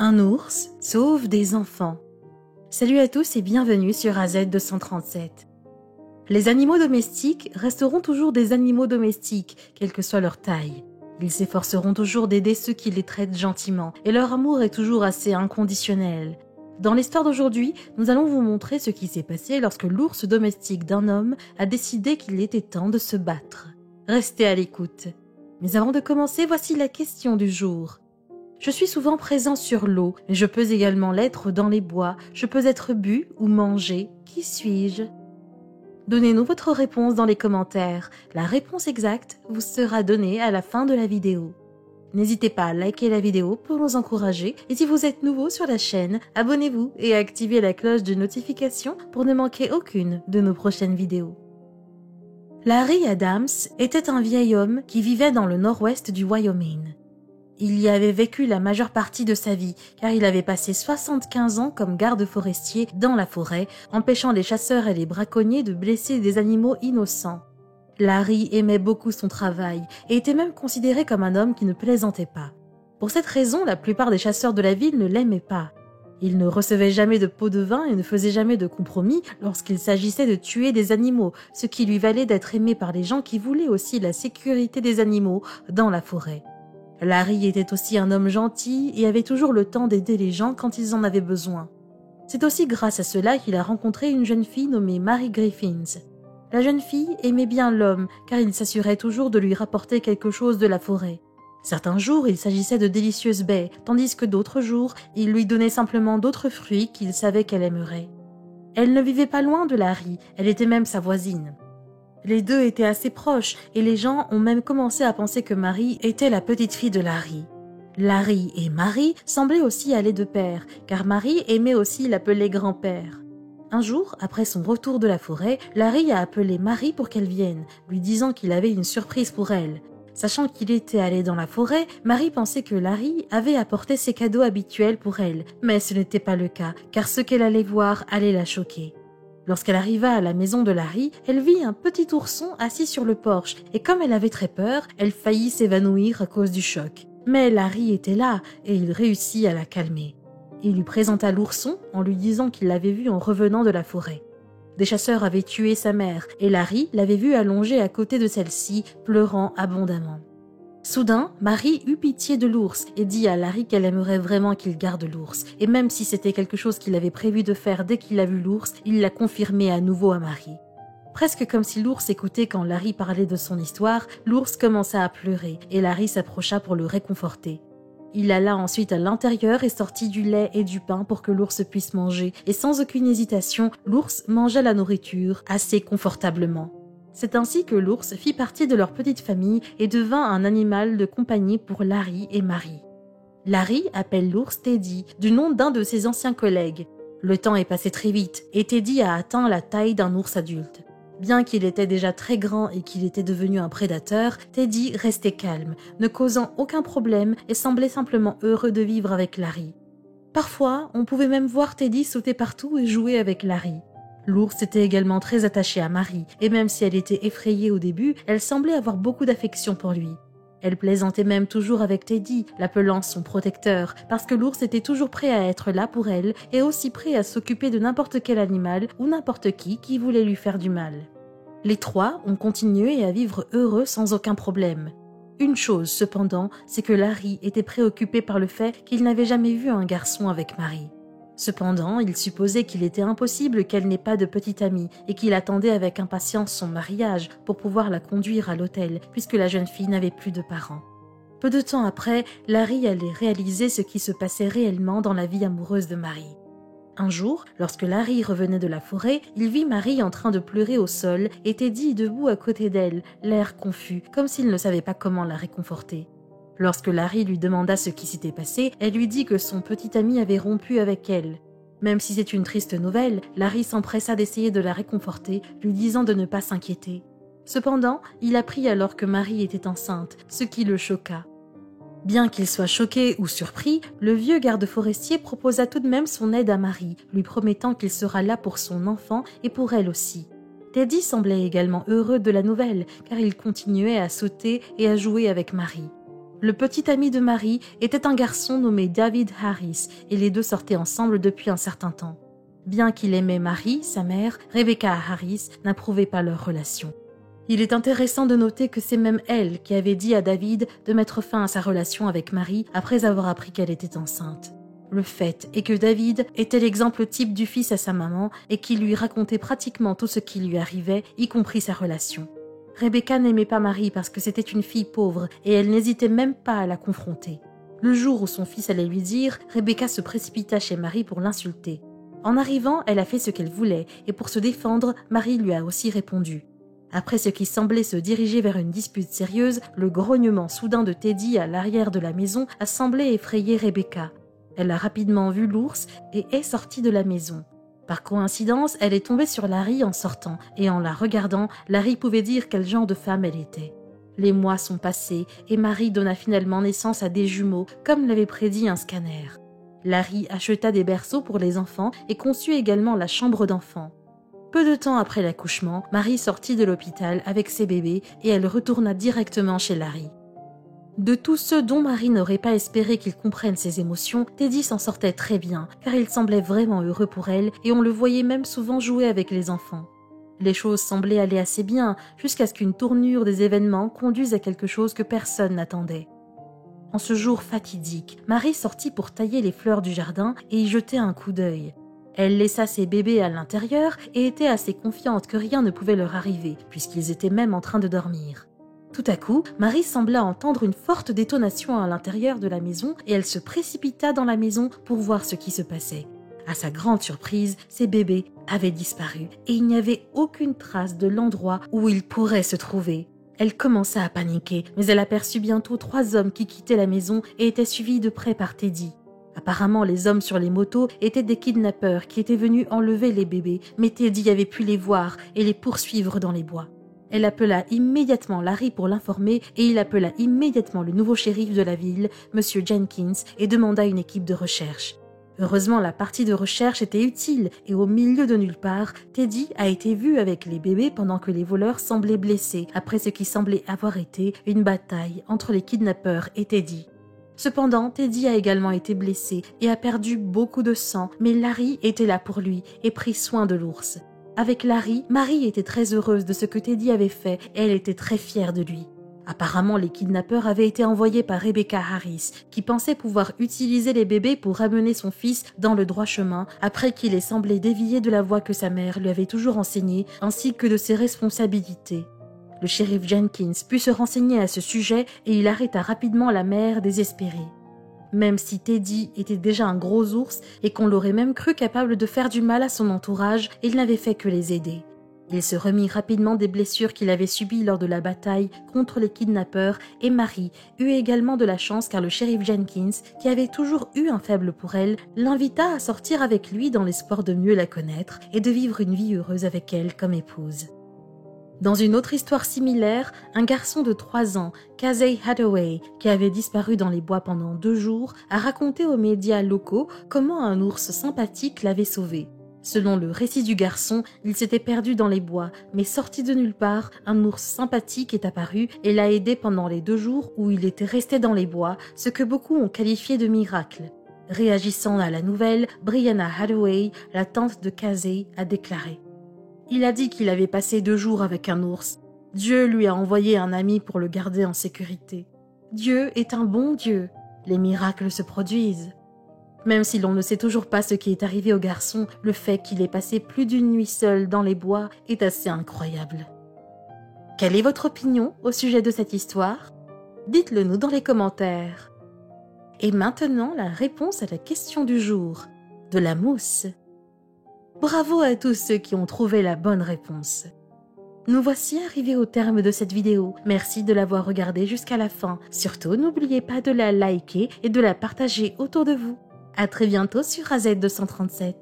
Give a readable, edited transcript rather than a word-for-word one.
Un ours sauve des enfants. Salut à tous et bienvenue sur AZ237. Les animaux domestiques resteront toujours des animaux domestiques, quelle que soit leur taille. Ils s'efforceront toujours d'aider ceux qui les traitent gentiment, et leur amour est toujours assez inconditionnel. Dans l'histoire d'aujourd'hui, nous allons vous montrer ce qui s'est passé lorsque l'ours domestique d'un homme a décidé qu'il était temps de se battre. Restez à l'écoute. Mais avant de commencer, voici la question du jour. Je suis souvent présent sur l'eau, mais je peux également l'être dans les bois. Je peux être bu ou mangé. Qui suis-je? Donnez-nous votre réponse dans les commentaires. La réponse exacte vous sera donnée à la fin de la vidéo. N'hésitez pas à liker la vidéo pour nous encourager et si vous êtes nouveau sur la chaîne, abonnez-vous et activez la cloche de notification pour ne manquer aucune de nos prochaines vidéos. Larry Adams était un vieil homme qui vivait dans le nord-ouest du Wyoming. Il y avait vécu la majeure partie de sa vie, car il avait passé 75 ans comme garde forestier dans la forêt, empêchant les chasseurs et les braconniers de blesser des animaux innocents. Larry aimait beaucoup son travail et était même considéré comme un homme qui ne plaisantait pas. Pour cette raison, la plupart des chasseurs de la ville ne l'aimaient pas. Il ne recevait jamais de pot de vin et ne faisait jamais de compromis lorsqu'il s'agissait de tuer des animaux, ce qui lui valait d'être aimé par les gens qui voulaient aussi la sécurité des animaux dans la forêt. Larry était aussi un homme gentil et avait toujours le temps d'aider les gens quand ils en avaient besoin. C'est aussi grâce à cela qu'il a rencontré une jeune fille nommée Mary Griffins. La jeune fille aimait bien l'homme car il s'assurait toujours de lui rapporter quelque chose de la forêt. Certains jours, il s'agissait de délicieuses baies, tandis que d'autres jours, il lui donnait simplement d'autres fruits qu'il savait qu'elle aimerait. Elle ne vivait pas loin de Larry, elle était même sa voisine. Les deux étaient assez proches et les gens ont même commencé à penser que Mary était la petite fille de Larry. Larry et Mary semblaient aussi aller de pair, car Mary aimait aussi l'appeler grand-père. Un jour, après son retour de la forêt, Larry a appelé Mary pour qu'elle vienne, lui disant qu'il avait une surprise pour elle. Sachant qu'il était allé dans la forêt, Mary pensait que Larry avait apporté ses cadeaux habituels pour elle, mais ce n'était pas le cas, car ce qu'elle allait voir allait la choquer. Lorsqu'elle arriva à la maison de Larry, elle vit un petit ourson assis sur le porche et comme elle avait très peur, elle faillit s'évanouir à cause du choc. Mais Larry était là et il réussit à la calmer. Il lui présenta l'ourson en lui disant qu'il l'avait vu en revenant de la forêt. Des chasseurs avaient tué sa mère et Larry l'avait vu allongé à côté de celle-ci, pleurant abondamment. Soudain, Mary eut pitié de l'ours et dit à Larry qu'elle aimerait vraiment qu'il garde l'ours. Et même si c'était quelque chose qu'il avait prévu de faire dès qu'il a vu l'ours, il l'a confirmé à nouveau à Mary. Presque comme si l'ours écoutait quand Larry parlait de son histoire, l'ours commença à pleurer et Larry s'approcha pour le réconforter. Il alla ensuite à l'intérieur et sortit du lait et du pain pour que l'ours puisse manger. Et sans aucune hésitation, l'ours mangea la nourriture assez confortablement. C'est ainsi que l'ours fit partie de leur petite famille et devint un animal de compagnie pour Larry et Mary. Larry appelle l'ours Teddy, du nom d'un de ses anciens collègues. Le temps est passé très vite et Teddy a atteint la taille d'un ours adulte. Bien qu'il était déjà très grand et qu'il était devenu un prédateur, Teddy restait calme, ne causant aucun problème et semblait simplement heureux de vivre avec Larry. Parfois, on pouvait même voir Teddy sauter partout et jouer avec Larry. L'ours était également très attaché à Mary, et même si elle était effrayée au début, elle semblait avoir beaucoup d'affection pour lui. Elle plaisantait même toujours avec Teddy, l'appelant son protecteur, parce que l'ours était toujours prêt à être là pour elle, et aussi prêt à s'occuper de n'importe quel animal ou n'importe qui voulait lui faire du mal. Les trois ont continué à vivre heureux sans aucun problème. Une chose, cependant, c'est que Larry était préoccupé par le fait qu'il n'avait jamais vu un garçon avec Mary. Cependant, il supposait qu'il était impossible qu'elle n'ait pas de petite amie et qu'il attendait avec impatience son mariage pour pouvoir la conduire à l'hôtel puisque la jeune fille n'avait plus de parents. Peu de temps après, Larry allait réaliser ce qui se passait réellement dans la vie amoureuse de Mary. Un jour, lorsque Larry revenait de la forêt, il vit Mary en train de pleurer au sol et Teddy debout à côté d'elle, l'air confus, comme s'il ne savait pas comment la réconforter. Lorsque Larry lui demanda ce qui s'était passé, elle lui dit que son petit ami avait rompu avec elle. Même si c'est une triste nouvelle, Larry s'empressa d'essayer de la réconforter, lui disant de ne pas s'inquiéter. Cependant, il apprit alors que Mary était enceinte, ce qui le choqua. Bien qu'il soit choqué ou surpris, le vieux garde forestier proposa tout de même son aide à Mary, lui promettant qu'il sera là pour son enfant et pour elle aussi. Teddy semblait également heureux de la nouvelle, car il continuait à sauter et à jouer avec Mary. Le petit ami de Marie était un garçon nommé David Harris et les deux sortaient ensemble depuis un certain temps. Bien qu'il aimait Marie, sa mère, Rebecca Harris n'approuvait pas leur relation. Il est intéressant de noter que c'est même elle qui avait dit à David de mettre fin à sa relation avec Marie après avoir appris qu'elle était enceinte. Le fait est que David était l'exemple type du fils à sa maman et qui lui racontait pratiquement tout ce qui lui arrivait, y compris sa relation. Rebecca n'aimait pas Marie parce que c'était une fille pauvre et elle n'hésitait même pas à la confronter. Le jour où son fils allait lui dire, Rebecca se précipita chez Marie pour l'insulter. En arrivant, elle a fait ce qu'elle voulait et pour se défendre, Marie lui a aussi répondu. Après ce qui semblait se diriger vers une dispute sérieuse, le grognement soudain de Teddy à l'arrière de la maison a semblé effrayer Rebecca. Elle a rapidement vu l'ours et est sortie de la maison. Par coïncidence, elle est tombée sur Larry en sortant et en la regardant, Larry pouvait dire quel genre de femme elle était. Les mois sont passés et Marie donna finalement naissance à des jumeaux comme l'avait prédit un scanner. Larry acheta des berceaux pour les enfants et conçut également la chambre d'enfant. Peu de temps après l'accouchement, Marie sortit de l'hôpital avec ses bébés et elle retourna directement chez Larry. De tous ceux dont Marie n'aurait pas espéré qu'ils comprennent ses émotions, Teddy s'en sortait très bien, car il semblait vraiment heureux pour elle et on le voyait même souvent jouer avec les enfants. Les choses semblaient aller assez bien, jusqu'à ce qu'une tournure des événements conduise à quelque chose que personne n'attendait. En ce jour fatidique, Marie sortit pour tailler les fleurs du jardin et y jeter un coup d'œil. Elle laissa ses bébés à l'intérieur et était assez confiante que rien ne pouvait leur arriver, puisqu'ils étaient même en train de dormir. Tout à coup, Marie sembla entendre une forte détonation à l'intérieur de la maison et elle se précipita dans la maison pour voir ce qui se passait. À sa grande surprise, ses bébés avaient disparu et il n'y avait aucune trace de l'endroit où ils pourraient se trouver. Elle commença à paniquer, mais elle aperçut bientôt 3 hommes qui quittaient la maison et étaient suivis de près par Teddy. Apparemment, les hommes sur les motos étaient des kidnappeurs qui étaient venus enlever les bébés, mais Teddy avait pu les voir et les poursuivre dans les bois. Elle appela immédiatement Larry pour l'informer et il appela immédiatement le nouveau shérif de la ville, M. Jenkins, et demanda une équipe de recherche. Heureusement, la partie de recherche était utile et au milieu de nulle part, Teddy a été vu avec les bébés pendant que les voleurs semblaient blessés après ce qui semblait avoir été une bataille entre les kidnappeurs et Teddy. Cependant, Teddy a également été blessé et a perdu beaucoup de sang, mais Larry était là pour lui et prit soin de l'ours. Avec Larry, Marie était très heureuse de ce que Teddy avait fait et elle était très fière de lui. Apparemment, les kidnappeurs avaient été envoyés par Rebecca Harris, qui pensait pouvoir utiliser les bébés pour ramener son fils dans le droit chemin, après qu'il ait semblé dévier de la voie que sa mère lui avait toujours enseignée, ainsi que de ses responsabilités. Le shérif Jenkins put se renseigner à ce sujet et il arrêta rapidement la mère désespérée. Même si Teddy était déjà un gros ours et qu'on l'aurait même cru capable de faire du mal à son entourage, il n'avait fait que les aider. Il se remit rapidement des blessures qu'il avait subies lors de la bataille contre les kidnappeurs et Marie eut également de la chance car le shérif Jenkins, qui avait toujours eu un faible pour elle, l'invita à sortir avec lui dans l'espoir de mieux la connaître et de vivre une vie heureuse avec elle comme épouse. Dans une autre histoire similaire, un garçon de 3 ans, Casey Hathaway, qui avait disparu dans les bois pendant 2 jours, a raconté aux médias locaux comment un ours sympathique l'avait sauvé. Selon le récit du garçon, il s'était perdu dans les bois, mais sorti de nulle part, un ours sympathique est apparu et l'a aidé pendant les 2 jours où il était resté dans les bois, ce que beaucoup ont qualifié de miracle. Réagissant à la nouvelle, Brianna Hathaway, la tante de Casey, a déclaré: Il a dit qu'il avait passé 2 jours avec un ours. Dieu lui a envoyé un ami pour le garder en sécurité. Dieu est un bon Dieu. Les miracles se produisent. Même si l'on ne sait toujours pas ce qui est arrivé au garçon, le fait qu'il ait passé plus d'une nuit seul dans les bois est assez incroyable. Quelle est votre opinion au sujet de cette histoire? Dites-le nous dans les commentaires. Et maintenant, la réponse à la question du jour. De la mousse. Bravo à tous ceux qui ont trouvé la bonne réponse. Nous voici arrivés au terme de cette vidéo. Merci de l'avoir regardée jusqu'à la fin. Surtout, n'oubliez pas de la liker et de la partager autour de vous. À très bientôt sur AZ237.